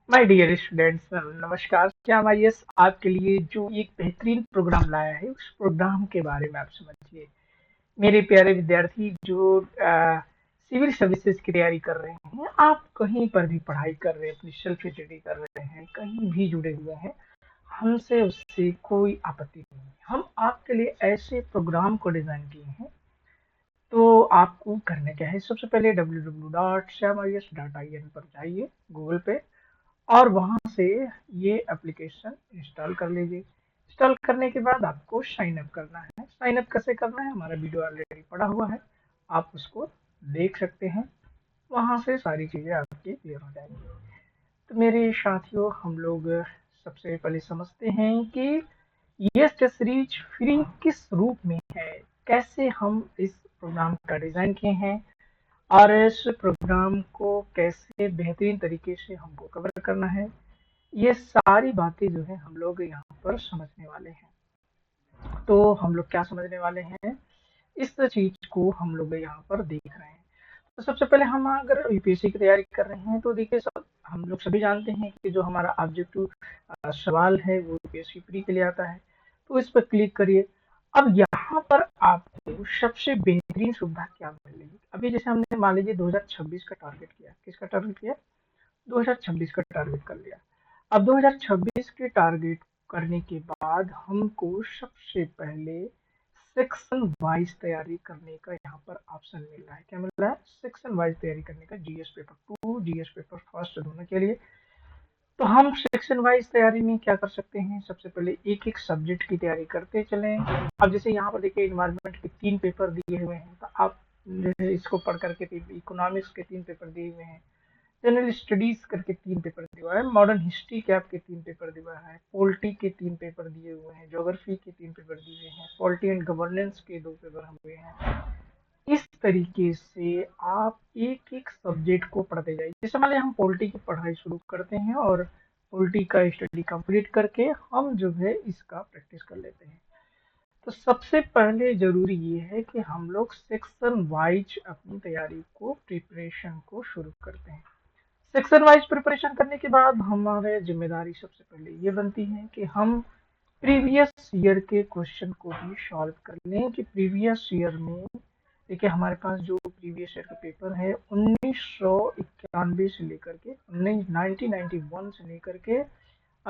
My dear students, नमस्कार। क्या IAS आपके लिए जो एक बेहतरीन प्रोग्राम लाया है उस प्रोग्राम के बारे में आप समझिए। मेरे प्यारे विद्यार्थी जो सिविल सर्विसेज की तैयारी कर रहे हैं, आप कहीं पर भी पढ़ाई कर रहे हैं, अपनी सेल्फ स्टडी कर रहे हैं, कहीं भी जुड़े हुए हैं, हमसे उससे कोई आपत्ति नहीं है। हम आपके लिए ऐसे प्रोग्राम को डिजाइन किए हैं। तो आपको करना क्या है, सबसे पहले www.shyamias.in पर जाइए गूगल पे, और वहाँ से ये एप्लीकेशन इंस्टॉल कर लीजिए। इंस्टॉल करने के बाद आपको साइन अप करना है। साइन अप कैसे करना है, हमारा वीडियो ऑलरेडी पड़ा हुआ है, आप उसको देख सकते हैं। वहाँ से सारी चीज़ें आपकी क्लियर हो जाएंगी। तो मेरे साथियों, हम लोग सबसे पहले समझते हैं कि ये टेस्ट सीरीज फ्री किस रूप में है, कैसे हम इस प्रोग्राम का डिज़ाइन किए हैं, और इस प्रोग्राम को कैसे बेहतरीन तरीके से हमको कवर करना है। ये सारी बातें जो है हम लोग यहाँ पर समझने वाले हैं। तो हम लोग क्या समझने वाले हैं, इस चीज को हम लोग यहाँ पर देख रहे हैं। तो सबसे पहले हम अगर यूपीएससी की तैयारी कर रहे हैं तो देखिए, हम लोग सभी जानते हैं कि जो हमारा ऑब्जेक्टिव सवाल है वो यूपीएससी प्री के लिए आता है। तो इस पर क्लिक करिए। अब यहाँ पर आपको सबसे बेहतरीन सुविधा क्या मिलेगी। अभी जैसे हमने मान लीजिए 2026 का टारगेट किया, किसका टारगेट किया, 2026 का टारगेट कर लिया। अब 2026 के टारगेट करने के बाद हमको सबसे पहले सेक्शन वाइज तैयारी करने का यहाँ पर ऑप्शन मिल रहा है। क्या मिल रहा है, सेक्शन वाइज तैयारी करने का, GS paper 2 GS paper first दोनों के लिए। तो हम सेक्शन वाइज तैयारी में क्या कर सकते हैं, सबसे पहले एक एक सब्जेक्ट की तैयारी करते चलें। अब जैसे यहाँ पर देखिए इन्वायरमेंट के 3 पेपर दिए हुए हैं, तो आप जैसे इसको पढ़ करके, इकोनॉमिक्स के 3 पेपर दिए हुए हैं, जनरल स्टडीज करके 3 पेपर दिया हुआ है, मॉडर्न हिस्ट्री के आपके 3 पेपर दिया हुआ है, पॉलिटी के 3 पेपर दिए हुए हैं, ज्योग्राफी के 3 पेपर दिए हुए हैं, पॉलिटी एंड गवर्नेंस के 2 पेपर हम हुए हैं। इस तरीके से आप एक एक सब्जेक्ट को पढ़ते जाइए। जैसे मान लिया हम पॉलिटी की पढ़ाई शुरू करते हैं और पॉलिटी का स्टडी कंप्लीट करके हम जो है इसका प्रैक्टिस कर लेते हैं। तो सबसे पहले जरूरी ये है कि हम लोग सेक्शन वाइज अपनी तैयारी को, प्रिपरेशन को शुरू करते हैं। सेक्शन वाइज प्रिपरेशन करने के बाद हमारे जिम्मेदारी सबसे पहले ये बनती है कि हम प्रीवियस ईयर के क्वेश्चन को भी सॉल्व कर लें। कि प्रीवियस ईयर में देखिए हमारे पास जो प्रीवियस ईयर का पेपर है 1991 से लेकर के 1991 से लेकर के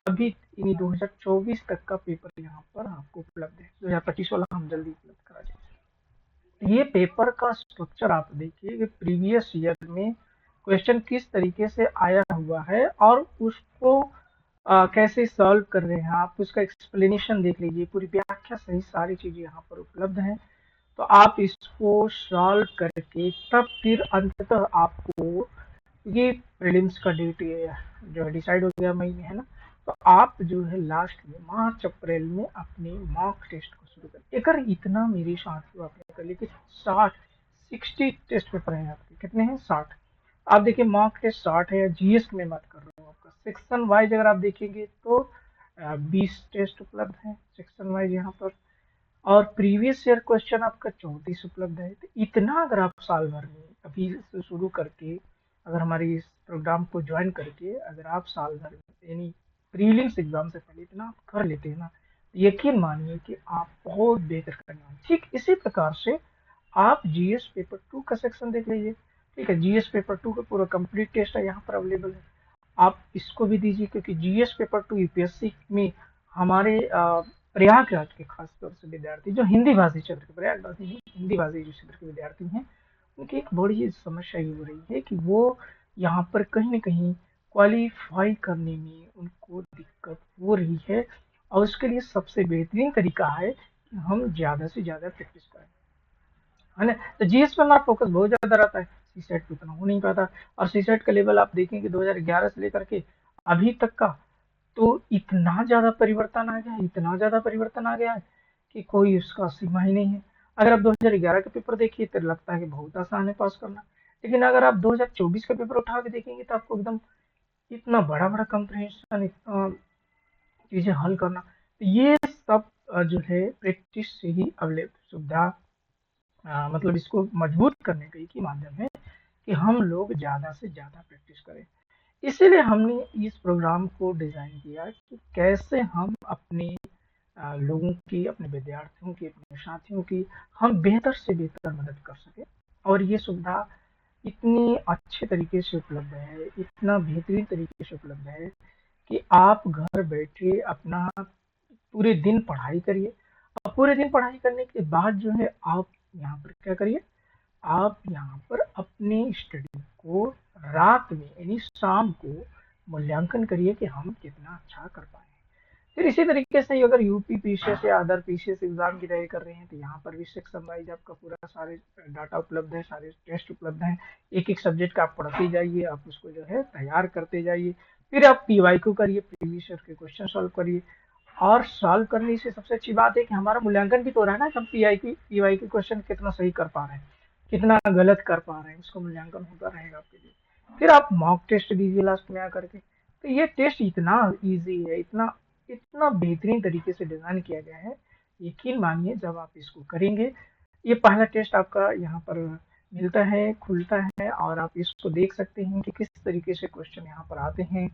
अभी 2024 तक का पेपर यहाँ पर आपको उपलब्ध है। 2025 वाला हम जल्दी उपलब्ध करा देंगे। ये पेपर का स्ट्रक्चर आप देखिए कि प्रीवियस ईयर में क्वेश्चन किस तरीके से आया हुआ है और उसको कैसे सॉल्व कर रहे हैं आप, उसका एक्सप्लेनेशन देख लीजिए, पूरी व्याख्या सही सारी चीजें यहाँ पर उपलब्ध हैं। तो आप इसको सॉल्व करके तब फिर अंततः आपको, ये प्रीलिम्स का डेट जो है डिसाइड हो गया मई में, है ना। तो आप जो है लास्ट में मार्च अप्रैल में अपने मॉक टेस्ट को शुरू करें। अगर इतना मेरे साथियों आपने कर लिया कि 60 टेस्ट पेपर हैं आपके, कितने हैं, 60। आप देखिए मॉक टेस्ट 60 है, जीएस में मत कर रहा हूँ आपका। सेक्शन वाइज अगर आप देखेंगे तो 20 टेस्ट उपलब्ध है सेक्शन वाइज यहाँ पर, और प्रीवियस ईयर क्वेश्चन आपका 34 उपलब्ध है। तो इतना अगर आप साल भर में अभी से शुरू करके, अगर हमारे इस प्रोग्राम को ज्वाइन करके अगर आप साल भर में यानी प्रीलिम्स एग्जाम से पहले इतना आप कर लेते हैं ना, तो यकीन मानिए कि आप बहुत बेहतर करने वाले। ठीक इसी प्रकार से आप जीएस पेपर 2 का सेक्शन देख लीजिए। ठीक है, जीएस पेपर 2 का पूरा कंप्लीट टेस्ट है यहाँ पर अवेलेबल है, आप इसको भी दीजिए। क्योंकि जीएस पेपर 2 यूपीएससी में हमारे प्रयागराज के खास तौर से विद्यार्थी जो हिंदी भाषी क्षेत्र के, प्रयागराज नहीं, हिंदी भाषी जो क्षेत्र के विद्यार्थी हैं, उनकी एक बड़ी समस्या ये हो रही है कि वो यहाँ पर कहीं न कहीं क्वालिफाई करने में उनको दिक्कत हो रही है। और उसके लिए सबसे बेहतरीन तरीका है कि हम ज़्यादा से ज़्यादा प्रैक्टिस करें, है ना। तो जीएस पे हमारा फोकस बहुत ज़्यादा रहता है, सी सेट पे उतना हो नहीं पाता। और सी सेट का लेवल आप देखेंगे 2011 से लेकर के अभी तक का, तो इतना ज़्यादा परिवर्तन आ गया है, इतना ज़्यादा परिवर्तन आ गया है कि कोई उसका सीमा ही नहीं है। अगर आप 2011 का पेपर देखिए तो लगता है कि बहुत आसान है पास करना, लेकिन अगर आप 2024 का पेपर उठा के देखेंगे तो आपको एकदम इतना बड़ा बड़ा कंप्रहेंशन, इतना चीज़ें हल करना, तो ये सब जो है प्रैक्टिस से ही अवेलेबल सुविधा, मतलब इसको मजबूत करने का एक ही माध्यम है कि हम लोग ज़्यादा से ज़्यादा प्रैक्टिस करें। इसीलिए हमने इस प्रोग्राम को डिज़ाइन किया कि कैसे हम अपने लोगों की, अपने विद्यार्थियों की, अपने साथियों की हम बेहतर से बेहतर मदद कर सकें। और ये सुविधा इतनी अच्छे तरीके से उपलब्ध है, इतना बेहतरीन तरीके से उपलब्ध है कि आप घर बैठे अपना पूरे दिन पढ़ाई करिए, और पूरे दिन पढ़ाई करने के बाद जो है आप यहाँ पर क्या करिए, आप यहाँ पर अपनी स्टडी को रात में यानी शाम को मूल्यांकन करिए कि हम कितना अच्छा कर पाए। फिर इसी तरीके से अगर यूपी पीसीएस या अदर पीसीएस एग्जाम की तैयारी कर रहे हैं तो यहाँ पर भी सेक्शन वाइज आपका पूरा सारे डाटा उपलब्ध है, सारे टेस्ट उपलब्ध हैं। एक एक सब्जेक्ट का आप पढ़ते जाइए, आप उसको जो है तैयार करते जाइए। फिर आप पीवाईक्यू करिए, प्रीवियस ईयर के क्वेश्चन सॉल्व करिए। और सॉल्व करने से सबसे अच्छी बात है कि हमारा मूल्यांकन भी तो हो रहा है ना कि हम पीवाईक्यू क्वेश्चन कितना सही कर पा रहे हैं, कितना गलत कर पा रहे हैं, उसका मूल्यांकन होता रहेगा आपके लिए। फिर आप मॉक टेस्ट दीजिए लास्ट में आकर के। तो ये टेस्ट इतना ईजी है, इतना इतना बेहतरीन तरीके से डिज़ाइन किया गया है, यकीन मानिए जब आप इसको करेंगे। ये पहला टेस्ट आपका यहाँ पर मिलता है, खुलता है, और आप इसको देख सकते हैं कि किस तरीके से क्वेश्चन यहाँ पर आते हैं।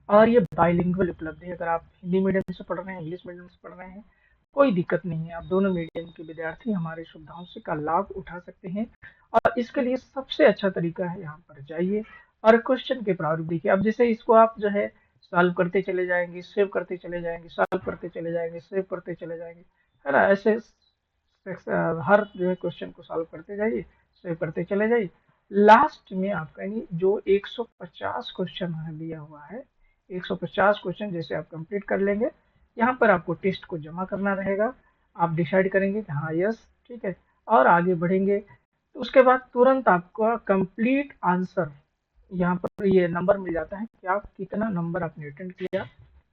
और ये बाइलिंगुअल उपलब्ध है, अगर आप हिंदी मीडियम से पढ़ रहे हैं, इंग्लिश मीडियम से पढ़ रहे हैं, कोई दिक्कत नहीं है। आप दोनों मीडियम के विद्यार्थी हमारी सुविधाओं से का लाभ उठा सकते हैं। और इसके लिए सबसे अच्छा तरीका है, यहाँ पर जाइए और क्वेश्चन के प्रारूप देखिए। अब जैसे इसको आप जो है सॉल्व करते चले जाएंगे, सेव करते चले जाएंगे, सॉल्व करते चले जाएंगे, सेव करते चले जाएंगे, है ना। ऐसे हर जो है क्वेश्चन को सॉल्व करते जाइए, सेव करते चले जाइए। लास्ट में आपका यानी जो 150 क्वेश्चन दिया हुआ है, 150 क्वेश्चन जैसे आप कंप्लीट कर लेंगे, यहाँ पर आपको टेस्ट को जमा करना रहेगा। आप डिसाइड करेंगे कि हाँ यस ठीक है, और आगे बढ़ेंगे। तो उसके बाद तुरंत आपका कंप्लीट आंसर यहाँ पर ये नंबर मिल जाता है कि आप कितना नंबर आपने अटेंड किया,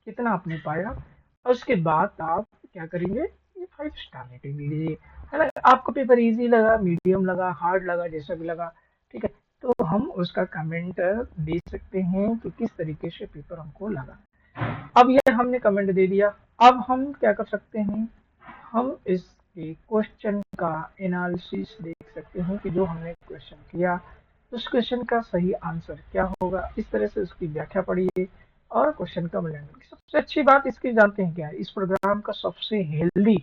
कितना आपने पाया। और उसके बाद आप क्या करेंगे, ये 5 स्टार रेटिंग दीजिए, है ना। आपको पेपर इजी लगा, मीडियम लगा, हार्ड लगा, जैसा भी लगा, ठीक है, तो हम उसका कमेंट दे सकते हैं कि किस तरीके से पेपर हमको लगा। अब ये हमने कमेंट दे दिया, अब हम क्या कर सकते हैं, हम इसके क्वेश्चन का एनालिसिस देख सकते हैं कि जो हमने क्वेश्चन किया उस क्वेश्चन का सही आंसर क्या होगा। इस तरह से उसकी व्याख्या पढ़िए और क्वेश्चन का मूल्यांकन। सबसे अच्छी बात इसकी जानते हैं क्या है, इस प्रोग्राम का सबसे हेल्दी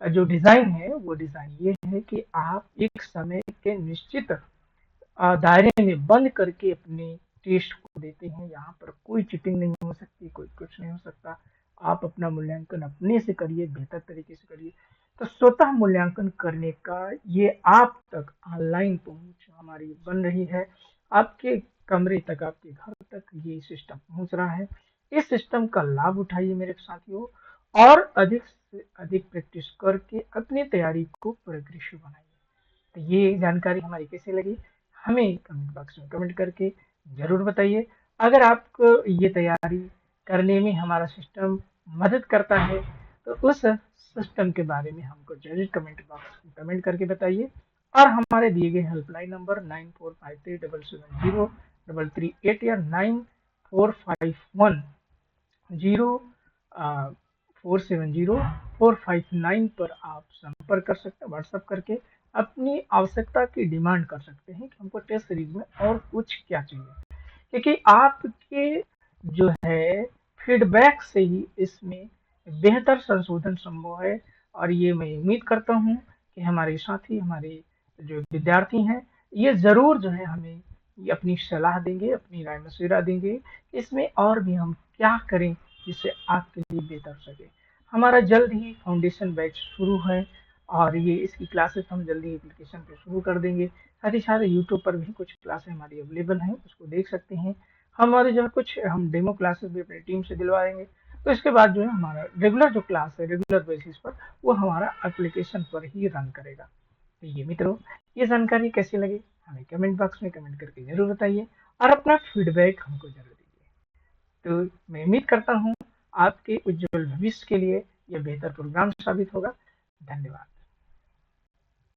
जो डिज़ाइन है वो डिज़ाइन ये है कि आप एक समय के निश्चित दायरे में बंद करके अपने टेस्ट को देते हैं। यहाँ पर कोई चीटिंग नहीं हो सकती, कोई कुछ नहीं हो सकता। आप अपना मूल्यांकन अपने से करिए, बेहतर तरीके से करिए। तो स्वतः मूल्यांकन करने का ये आप तक ऑनलाइन पहुंच हमारी बन रही है। आपके कमरे तक, आपके घर तक ये सिस्टम पहुंच रहा है। इस सिस्टम का लाभ उठाइए मेरे साथियों, और अधिक से अधिक प्रैक्टिस करके अपनी तैयारी को प्रोग्रेसिव बनाइए। तो ये जानकारी हमारी कैसी लगी, हमें कमेंट बॉक्स में कमेंट करके ज़रूर बताइए। अगर आपको ये तैयारी करने में हमारा सिस्टम मदद करता है तो उस सिस्टम के बारे में हमको ज़रूर कमेंट बॉक्स में कमेंट करके बताइए। और हमारे दिए गए हेल्पलाइन नंबर 9453770338 या 9451047045 पर आप संपर्क कर सकते हैं, व्हाट्सएप करके अपनी आवश्यकता की डिमांड कर सकते हैं कि हमको टेस्ट सीरीज में और कुछ क्या चाहिए। क्योंकि आपके जो है फीडबैक से ही इसमें बेहतर संशोधन संभव है। और ये मैं उम्मीद करता हूँ कि हमारे साथी, हमारे जो विद्यार्थी हैं, ये ज़रूर जो है हमें ये अपनी सलाह देंगे, अपनी राय मशविरा देंगे, इसमें और भी हम क्या करें जिससे आपके लिए बेहतर हो सके। हमारा जल्द ही फाउंडेशन बैच शुरू है, और ये इसकी क्लासेस हम जल्दी एप्लीकेशन पे शुरू कर देंगे। साथ ही साथ यूट्यूब पर भी कुछ क्लासेस हमारी अवेलेबल हैं, उसको देख सकते हैं। हमारे जो है कुछ हम डेमो क्लासेस भी अपनी टीम से दिलवाएंगे। तो इसके बाद जो है हमारा रेगुलर जो क्लास है, रेगुलर बेसिस पर वो हमारा एप्लीकेशन पर ही रन करेगा। तो ये मित्रों, ये जानकारी कैसी लगी हमें कमेंट बॉक्स में कमेंट करके जरूर बताइए, और अपना फीडबैक हमको जरूर दीजिए। तो मैं उम्मीद करता हूँ आपके उज्जवल भविष्य के लिए यह बेहतर प्रोग्राम साबित होगा। धन्यवाद।